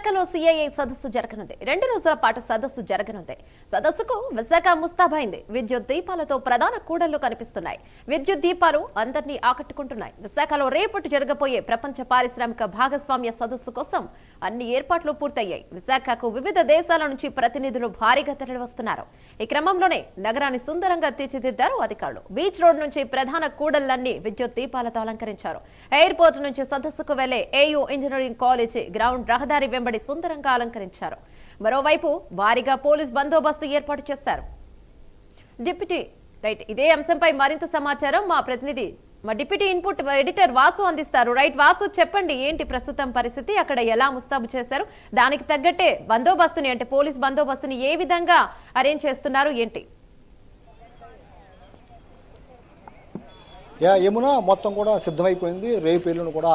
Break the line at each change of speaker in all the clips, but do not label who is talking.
విశాఖలో సిఐఐ సదస్సు జరగనుంది. 2 రోజుల పాటు సదస్సు జరగనుంది. సదస్సుకు విశాఖ ముస్తాబైంది. విద్యుత్ దీపాలతో ప్రధాన కూడళ్లు కనిపిస్తున్నాయి. విద్యుత్ దీపాలు అందరినీ ఆకట్టుకుంటున్నాయి. విశాఖలో రేపటి జరగబోయే ప్రపంచ పారిశ్రామిక భాగస్వామ్య సదస్సు కోసం అన్ని ఏర్పాట్లు పూర్తయ్యాయి. విశాఖకు వివిధ దేశాల నుంచి ప్రతినిధులు భారీగా తరలివస్తున్నారు. ఈ క్రమంలోనే నగరాన్ని సుందరంగా తీర్చిదిద్దారు అధికారులు. బీచ్ రోడ్ నుంచి ప్రధాన కూడళ్లన్నీ విద్యుత్ దీపాలతో అలంకరించారు. ఎయిర్పోర్ట్ నుంచి సదస్సుకు వెళ్లే ఏయూ ఇంజనీరింగ్ కాలేజీ గ్రౌండ్ రహదారి వెంబడి సుందరంగా అలంకరించారు. మరోవైపు భారీగా పోలీస్ బందోబస్తు ఏర్పాటు చేశారు. ఇదే అంశంపై మరింత సమాచారం మా ప్రతినిధి మా డిప్యూటీ ఇన్పుట్ ఎడిటర్ వాసు అందిస్తారు. వాసు, చెప్పండి, ఏంటి ప్రస్తుతం పరిస్థితి, అక్కడ ఎలా ముస్తాబు చేశారు, దానికి తగ్గట్టే బందోబస్తుని అంటే పోలీస్ బందోబస్తుని ఏ విధంగా అరేంజ్ చేస్తున్నారు ఏంటి?
యమున మొత్తం కూడా సిద్ధమైపోయింది. రేపు ఎల్లుండి కూడా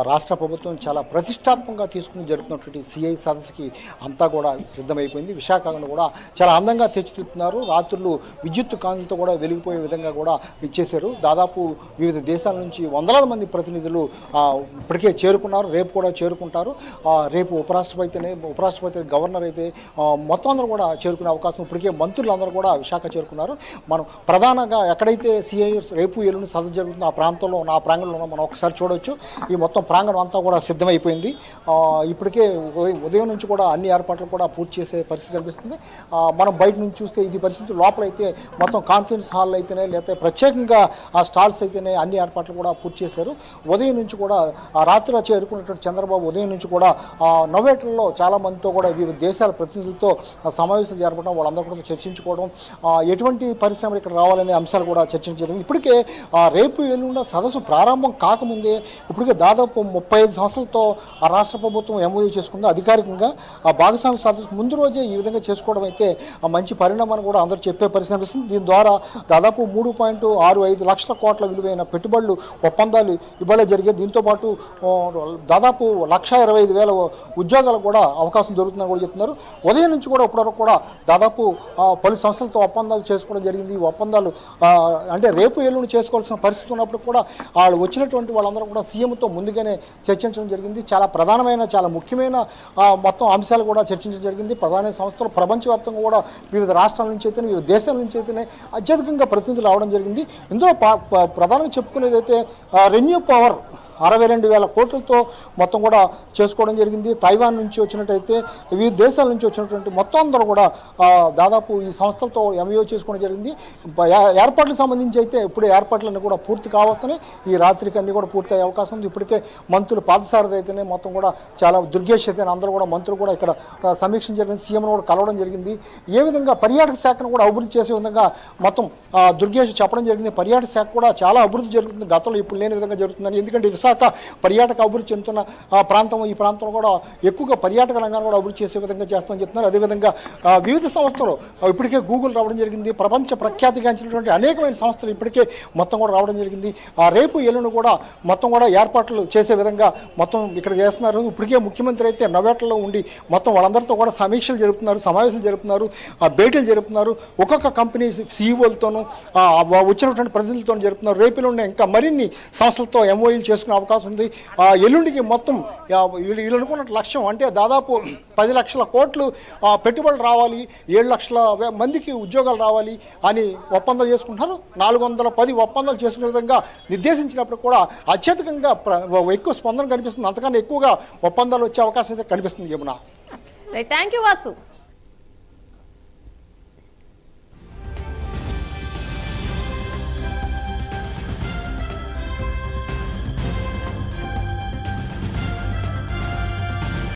రాష్ట్ర ప్రభుత్వం చాలా ప్రతిష్టాత్మకంగా తీసుకుని జరుగుతున్నటువంటి సిఐ సదస్సుకి అంతా కూడా సిద్ధమైపోయింది. విశాఖను కూడా చాలా అందంగా తెచ్చిదిద్దుతున్నారు. రాత్రులు విద్యుత్ కాంతితో కూడా వెలిగిపోయే విధంగా కూడా ఇచ్చేశారు. దాదాపు వివిధ దేశాల నుంచి వందలాది మంది ప్రతినిధులు ఇప్పటికే చేరుకున్నారు. రేపు కూడా చేరుకుంటారు. రేపు ఉపరాష్ట్రపతి గవర్నర్ అయితే మొత్తం అందరూ కూడా చేరుకునే అవకాశం. ఇప్పటికే మంత్రులందరూ కూడా విశాఖ చేరుకున్నారు. మనం ప్రధానంగా ఎక్కడైతే సిఐ రేపు ఎల్లుండి సదస్సు జరుగుతుంది ఆ ప్రాంగణంలో మనం ఒకసారి చూడవచ్చు. ఈ మొత్తం ప్రాంగణం అంతా కూడా సిద్ధమైపోయింది. ఇప్పటికే ఉదయం నుంచి కూడా అన్ని ఏర్పాట్లు కూడా పూర్తి చేసే పరిస్థితి కనిపిస్తుంది. మనం బయట నుంచి చూస్తే ఇది పరిస్థితి. లోపలైతే మొత్తం కాన్ఫరెన్స్ హాల్ అయితేనే లేకపోతే ప్రత్యేకంగా ఆ స్టాల్స్ అయితేనే అన్ని ఏర్పాట్లు కూడా పూర్తి చేశారు. ఉదయం నుంచి కూడా రాత్రి చేరుకున్నటువంటి చంద్రబాబు ఉదయం నుంచి కూడా నవ్వేటల్లో చాలా మందితో కూడా వివిధ దేశాల ప్రతినిధులతో సమావేశాలు జరపడం, వాళ్ళందరూ కూడా చర్చించుకోవడం, ఎటువంటి పరిశ్రమలు ఇక్కడ రావాలనే అంశాలు కూడా చర్చించడం. ఇప్పటికే రేపు ఎల్లుండి సదస్సు ప్రారంభం కాకముందే ఇప్పటికే దాదాపు 35 సంవత్సరాలతో ఆ రాష్ట్ర ప్రభుత్వం ఎంఓయూ చేసుకుంది. అధికారికంగా ఆ భాగస్వామ్య సదస్సు ముందు రోజే ఈ విధంగా చేసుకోవడం అయితే మంచి పరిణామాన్ని కూడా అందరూ చెప్పే పరిస్థితి కనిపిస్తుంది. దీని ద్వారా దాదాపు 3.65 లక్షల కోట్ల విలువైన పెట్టుబడులు ఒప్పందాలు ఇవాళ జరిగాయి. దీంతోపాటు దాదాపు 1,25,000 ఉద్యోగాలకు కూడా అవకాశం దొరుకుతుందని కూడా చెప్తున్నారు. ఉదయం నుంచి కూడా ఇప్పటివరకు కూడా దాదాపు పలు సంస్థలతో ఒప్పందాలు చేసుకోవడం జరిగింది. ఈ ఒప్పందాలు అంటే రేపు ఎల్లుండి చేసుకోవాల్సిన పరిస్థితి ఉన్నప్పుడు కూడా వాళ్ళు వచ్చినటువంటి వాళ్ళందరూ కూడా సీఎంతో ముందుగానే చర్చించడం జరిగింది. చాలా ప్రధానమైన చాలా ముఖ్యమైన మొత్తం అంశాలు కూడా చర్చించడం జరిగింది. ప్రధాన సంస్థలు ప్రపంచవ్యాప్తంగా కూడా వివిధ రాష్ట్రాల నుంచి అయితేనే వివిధ దేశాల నుంచి అయితేనే అత్యధికంగా ప్రతినిధులు రావడం జరిగింది. ఇందులో ప్రధానంగా చెప్పుకునేది అయితే రెన్యూ పవర్ 62,000 కోట్లతో మొత్తం కూడా చేసుకోవడం జరిగింది. తైవాన్ నుంచి వచ్చినట్టయితే వివిధ దేశాల నుంచి వచ్చినటువంటి మొత్తం అందరూ కూడా దాదాపు ఈ సంస్థలతో ఎంఓయూ చేసుకోవడం జరిగింది. ఏర్పాట్లకు సంబంధించి అయితే ఇప్పుడు ఏర్పాట్లన్నీ కూడా పూర్తి కావస్తున్నాయి. ఈ రాత్రికి అన్నీ కూడా పూర్తి అయ్యే అవకాశం ఉంది. ఇప్పటికే మంత్రులు పాదసారథి అయితేనే మొత్తం కూడా చాలా దుర్గేష్ అయితే అందరూ కూడా మంత్రులు కూడా ఇక్కడ సమీక్షించడం జరిగింది. సీఎంను కూడా కలవడం జరిగింది. ఏ విధంగా పర్యాటక శాఖను కూడా అభివృద్ధి చేసే విధంగా మొత్తం దుర్గేష్ చెప్పడం జరిగింది. పర్యాటక శాఖ కూడా చాలా అభివృద్ధి జరుగుతుంది, గతంలో ఇప్పుడు లేని విధంగా జరుగుతుందని. ఎందుకంటే విశాఖ పర్యాటక అభివృద్ధి చెందుతున్న ప్రాంతం. ఈ ప్రాంతంలో కూడా ఎక్కువగా పర్యాటక రంగాన్ని కూడా అభివృద్ధి చేసే విధంగా చేస్తామని చెప్తున్నారు. అదేవిధంగా వివిధ సంస్థలు ఇప్పటికే గూగుల్ రావడం జరిగింది. ప్రపంచ ప్రఖ్యాతిగాంచినటువంటి అనేకమైన సంస్థలు ఇప్పటికే మొత్తం కూడా రావడం జరిగింది. రేపు ఎల్లుండి కూడా మొత్తం కూడా ఏర్పాట్లు చేసే విధంగా మొత్తం ఇక్కడ చేస్తున్నారు. ఇప్పటికే ముఖ్యమంత్రి అయితే నవేటలో ఉండి మొత్తం వాళ్ళందరితో కూడా సమీక్షలు జరుపుతున్నారు, సమావేశాలు జరుపుతున్నారు, భేటీలు జరుపుతున్నారు. ఒక్కొక్క కంపెనీ సీఈఓలతోనూ వచ్చినటువంటి ప్రతినిధులతో జరుపుతున్నారు. రేపు ఎల్లుండి ఇంకా మరిన్ని సంస్థలతో ఎంఓయూలు చేసుకునే అవకాశం ఉంది. ఎల్లుండికి మొత్తం వీళ్ళు అనుకున్న లక్ష్యం అంటే దాదాపు 10 లక్షల కోట్లు పెట్టుబడులు రావాలి, 7 లక్షల మందికి ఉద్యోగాలు రావాలి అని ఒప్పందాలు చేసుకుంటున్నారు. 410 ఒప్పందాలు చేసుకునే విధంగా నిర్దేశించినప్పుడు కూడా అత్యధికంగా ఎక్కువ స్పందన కనిపిస్తుంది. అంతకన్నా ఎక్కువగా ఒప్పందాలు వచ్చే అవకాశం అయితే కనిపిస్తుంది. Yamuna,
thank you Vasu.